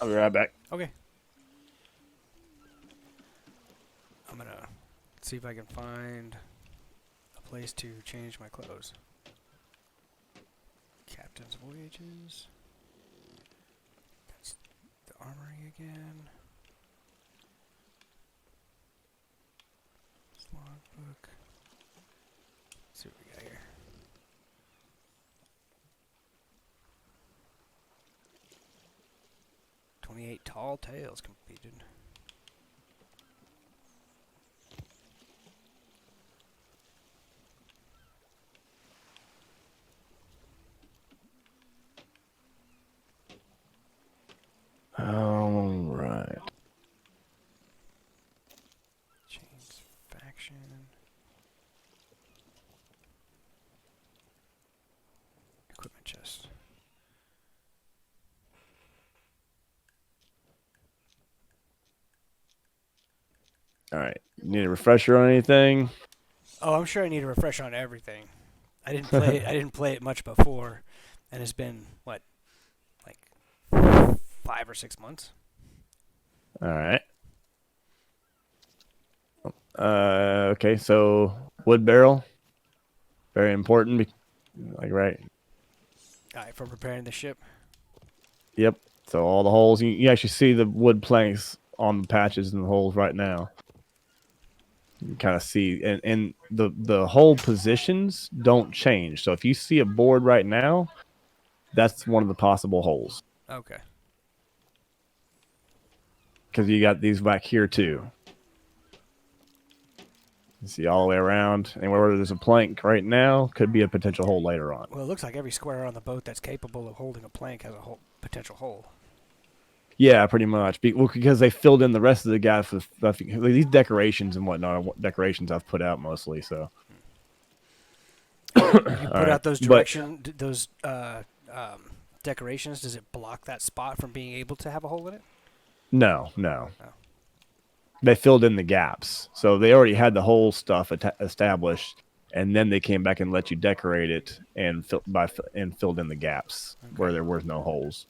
I'll be right back. Okay. I'm gonna see if I can find a place to change my clothes. Captain's Voyages. That's the armory again. Logbook. Let's see what we got here. "28 tall tales completed." All right. Chains faction. Equipment chest. All right. Need a refresher on anything? Oh, I'm sure I need a refresh on everything. I didn't play it. I didn't play it much before, and it's been what, like 5 or 6 months. All right. Okay, so wood barrel, very important. Like, right. All right, for preparing the ship. Yep. So all the holes, you actually see the wood planks on the patches and the holes right now. You can kind of see, and the hole positions don't change. So if you see a board right now, that's one of the possible holes. Okay. Because you got these back here too. You see all the way around. Anywhere where there's a plank right now could be a potential hole later on. Well, it looks like every square on the boat that's capable of holding a plank has a potential hole. Yeah, pretty much. Because they filled in the rest of the gaps with stuff. These decorations and whatnot are what decorations I've put out mostly. So, When you all put right. out those But decorations, does it block that spot from being able to have a hole in it? no, no. Oh. They filled in the gaps. So they already had the whole stuff established, and then they came back and let you decorate it and filled in the gaps where there was no holes.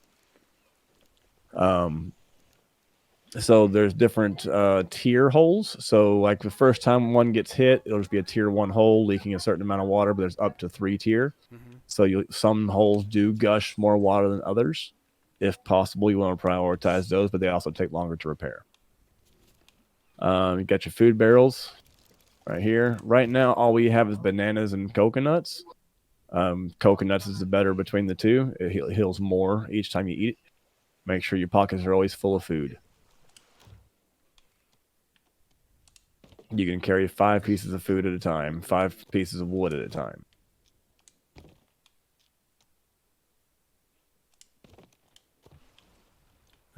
So there's different tier holes. So like the first time one gets hit, it'll just be a tier 1 hole leaking a certain amount of water, but there's up to 3 tier. Mm-hmm. So some holes do gush more water than others. If possible, you want to prioritize those, but they also take longer to repair. You got your food barrels right here. Right now, all we have is bananas and coconuts. Coconuts is the better between the two. It heals more each time you eat it. Make sure your pockets are always full of food. You can carry 5 pieces of food at a time, 5 pieces of wood at a time.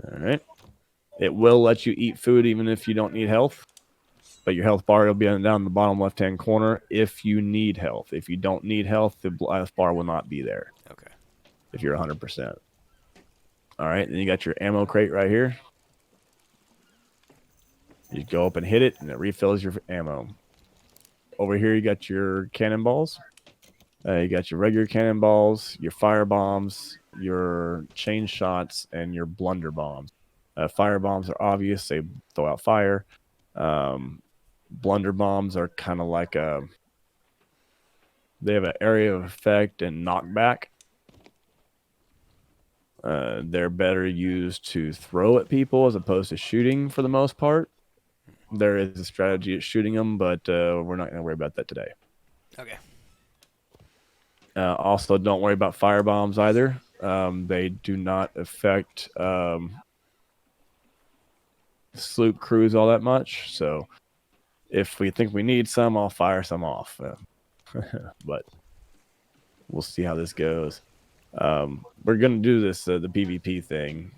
All right. It will let you eat food even if you don't need health, but your health bar will be down in the bottom left-hand corner if you need health. If you don't need health, the health bar will not be there. Okay. If you're 100%. All right. Then you got your ammo crate right here. You go up and hit it, and it refills your ammo. Over here, you got your cannonballs. You got your regular cannonballs, your fire bombs, your chain shots, and your blunder bombs. Fire bombs are obvious; they throw out fire. Blunder bombs are kind of like they have an area of effect and knockback. They're better used to throw at people as opposed to shooting for the most part. There is a strategy at shooting them, but we're not going to worry about that today. Okay. Also, don't worry about fire bombs either. They do not affect sloop crews all that much. So if we think we need some, I'll fire some off. But we'll see how this goes. We're going to do this, the PvP thing.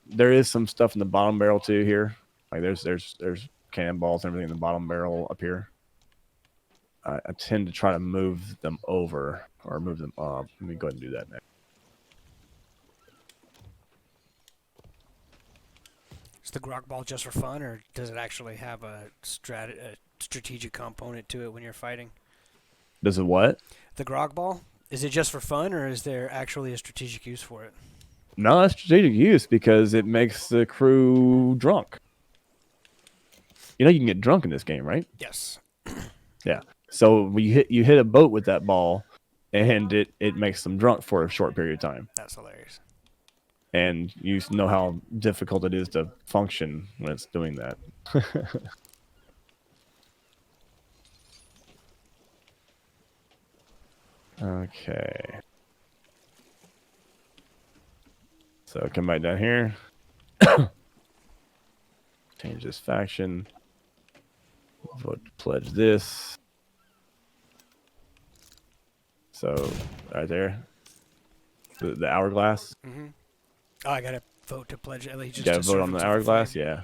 There is some stuff in the bottom barrel too here. Like there's cannonballs and everything in the bottom barrel up here. I tend to try to move them over or move them up. Let me go ahead and do that now. Is the grog ball just for fun, or does it actually have a strategic component to it when you're fighting? Does it what? The grog ball, is it just for fun, or is there actually a strategic use for it? not strategic use because it makes the crew drunk. You know you can get drunk in this game, right? Yes. Yeah. So you hit a boat with that ball, and it makes them drunk for a short period of time. That's hilarious. And you know how difficult it is to function when it's doing that. Okay. So come back down here. Change this faction. Vote to pledge this. So right there, the hourglass. Mm-hmm. Oh, I gotta vote to pledge. At least You just gotta to vote serve on the himself a hourglass. flame. Yeah.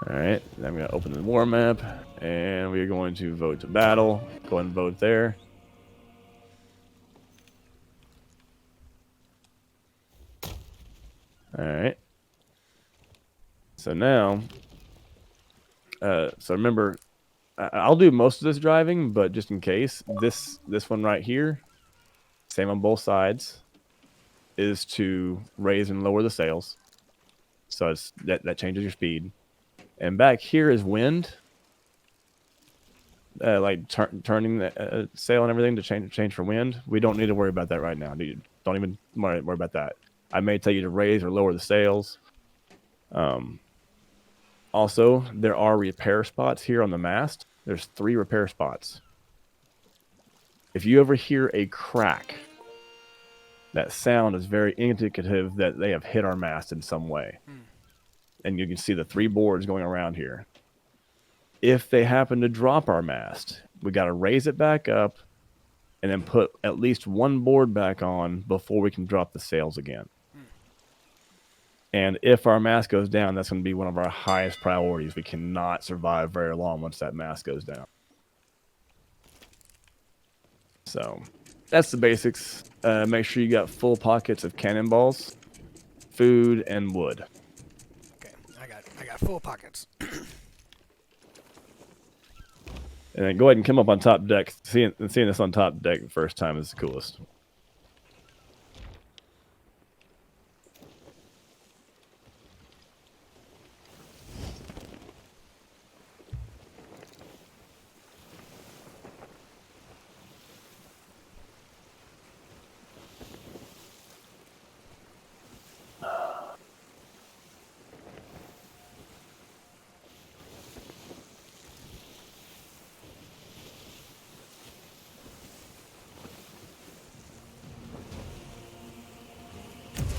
All right. Then I'm gonna open the war map, and we are going to vote to battle. Go ahead and vote there. All right. So now, so remember, I'll do most of this driving, but just in case, this one right here, same on both sides, is to raise and lower the sails. So it's that changes your speed. And back here is wind, like turning the sail and everything to change for wind. We don't need to worry about that right now, dude. Don't even worry about that. I may tell you to raise or lower the sails. Also, there are repair spots here on the mast. There's 3 repair spots. If you ever hear a crack, that sound is very indicative that they have hit our mast in some way. And you can see the 3 boards going around here. If they happen to drop our mast, we got to raise it back up and then put at least 1 board back on before we can drop the sails again. And if our mast goes down, that's going to be one of our highest priorities. We cannot survive very long once that mast goes down. So that's the basics. Make sure you got full pockets of cannonballs, food, and wood. Okay, I got full pockets. And then go ahead and come up on top deck. Seeing this on top deck the first time is the coolest.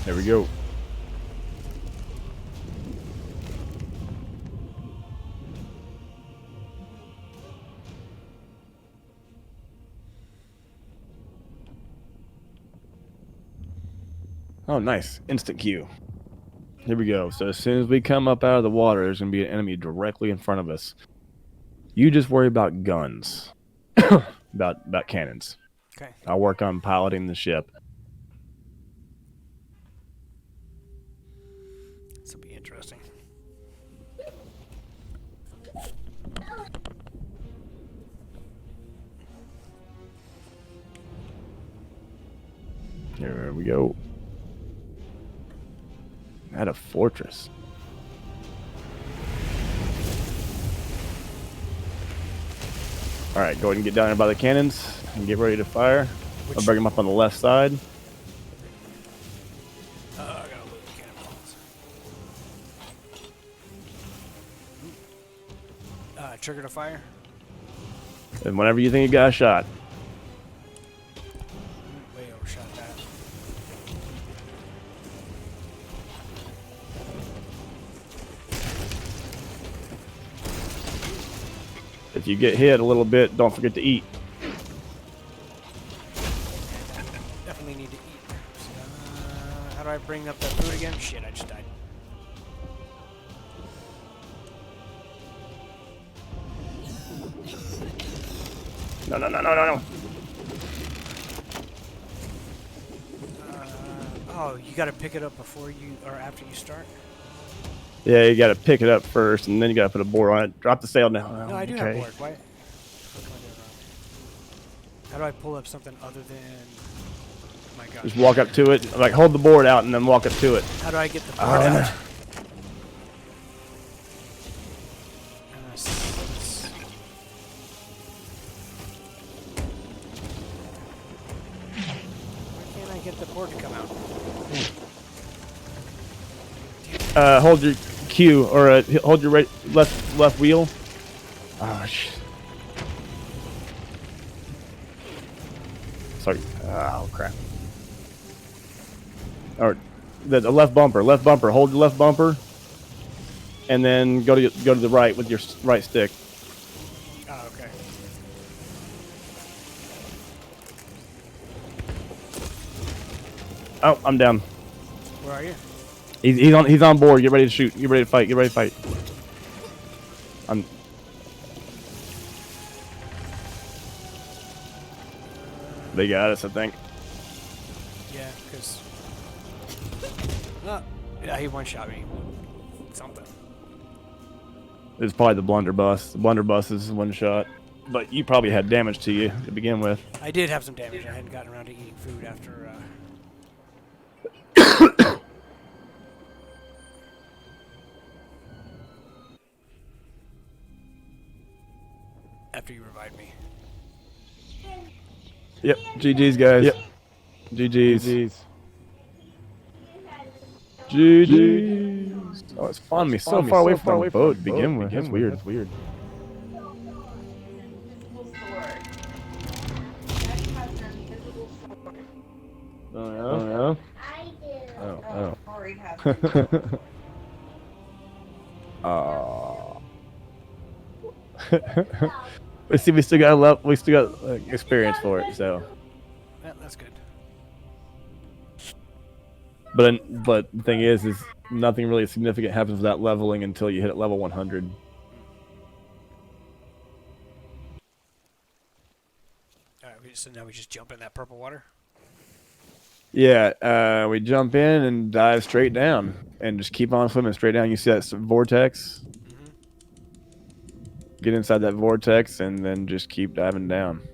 There we go. Oh, nice. Instant queue. Here we go. So as soon as we come up out of the water, there's going to be an enemy directly in front of us. You just worry about guns. about cannons. Okay. I'll work on piloting the ship. This will be interesting. Here we go. At a fortress. All right, go ahead and get down there by the cannons and get ready to fire. I'll bring them up on the left side. I gotta load the cannonballs. Trigger to fire. And whenever you think you got a shot. Way overshot that. If you get hit a little bit, don't forget to eat. Definitely need to eat. How do I bring up that food again? Shit, I just died. No. Oh, you gotta pick it up before you, or after you start? Yeah, you got to pick it up first, and then you got to put a board on it. Drop the sail down. No, I do have board. Why? What am I doing wrong? How do I pull up something other than... my God. Just walk up to it. Like, hold the board out and then walk up to it. How do I get the board out? Why can't I get the board to come out? Hold your Q or hold your left wheel. Ah, sorry. Oh crap. Or the left bumper. Left bumper. Hold your left bumper, and then go to the right with your right stick. Oh, okay. Oh, I'm down. Where are you? He's on board. Get ready to shoot. Get ready to fight. Get ready to fight. They got us, I think. Yeah, because... yeah, he one-shot me. Something. It's probably the blunderbuss. The blunderbuss is one shot. But you probably had damage to you to begin with. I did have some damage. I hadn't gotten around to eating food after... after you revived me. Yep. GG's, guys. Yep. GG's. GG's. Oh, it's fun. Me so far away from the boat to begin with. That's weird. That's weird. Oh, yeah? Oh. Oh. We still got experience for it, so. Yeah, that's good. But the thing is nothing really significant happens without leveling until you hit level 100. All right, so now we just jump in that purple water. Yeah, we jump in and dive straight down, and just keep on swimming straight down. You see that vortex? Get inside that vortex, and then just keep diving down,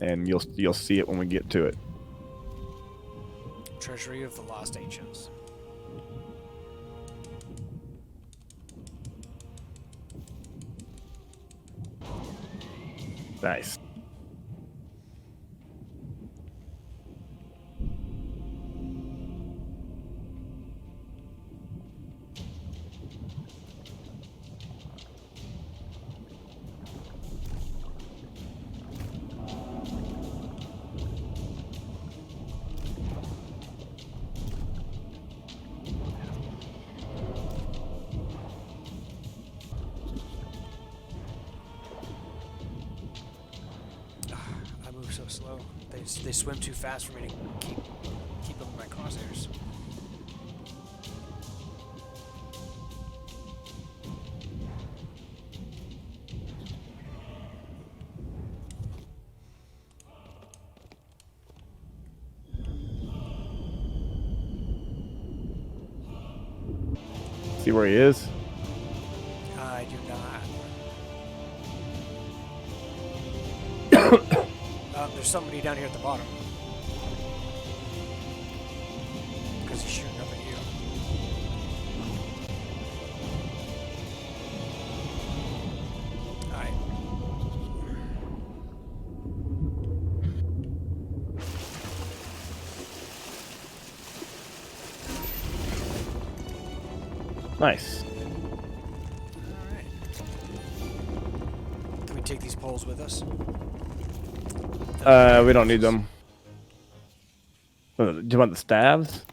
and you'll see it when we get to it. Treasury of the Lost Ancients. Nice. So slow. They swim too fast for me to keep them in my crosshairs. See where he is? I do not. There's somebody down here at the bottom. Because he's shooting up at you. Alright. Nice. Alright. Can we take these poles with us? We don't need them. Do you want the staves?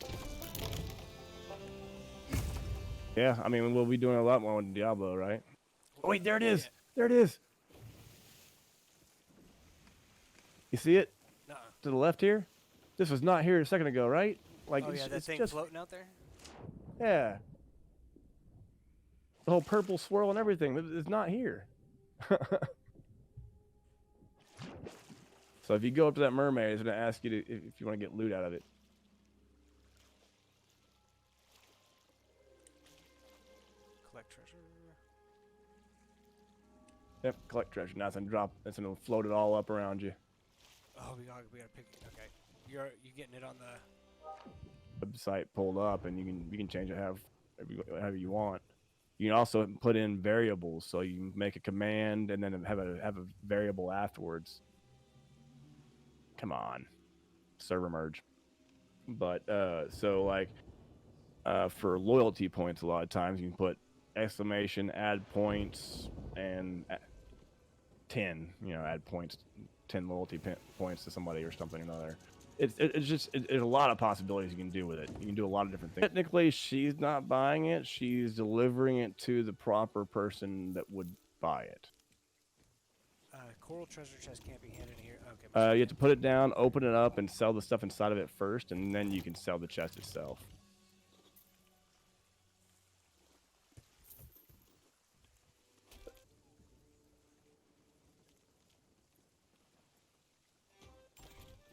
Yeah, I mean, we'll be doing a lot more with Diablo, right? Oh, wait, there it is. There it is. You see it? Nuh-uh. To the left here? This was not here a second ago, right? Like, Oh yeah, that thing just floating out there? Yeah. The whole purple swirl and everything. It's not here. So if you go up to that mermaid, it's going to ask you if you want to get loot out of it. Collect treasure. Yep, collect treasure. Now it's going to drop. It's going to float it all up around you. Oh, we gotta pick. Okay, you're getting it on the. Website pulled up, and you can change it however you want. You can also put in variables, so you can make a command and then have a variable afterwards. Come on, server merge. But so like for loyalty points, a lot of times you can put exclamation, add points, and 10. You know, add points, 10 loyalty points to somebody or something or another. It's there's a lot of possibilities you can do with it. You can do a lot of different things. Technically, she's not buying it. She's delivering it to the proper person that would buy it. Coral treasure chest can't be handed here. Okay. You have to put it down, open it up, and sell the stuff inside of it first, and then you can sell the chest itself.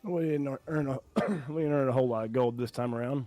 We didn't earn a whole lot of gold this time around.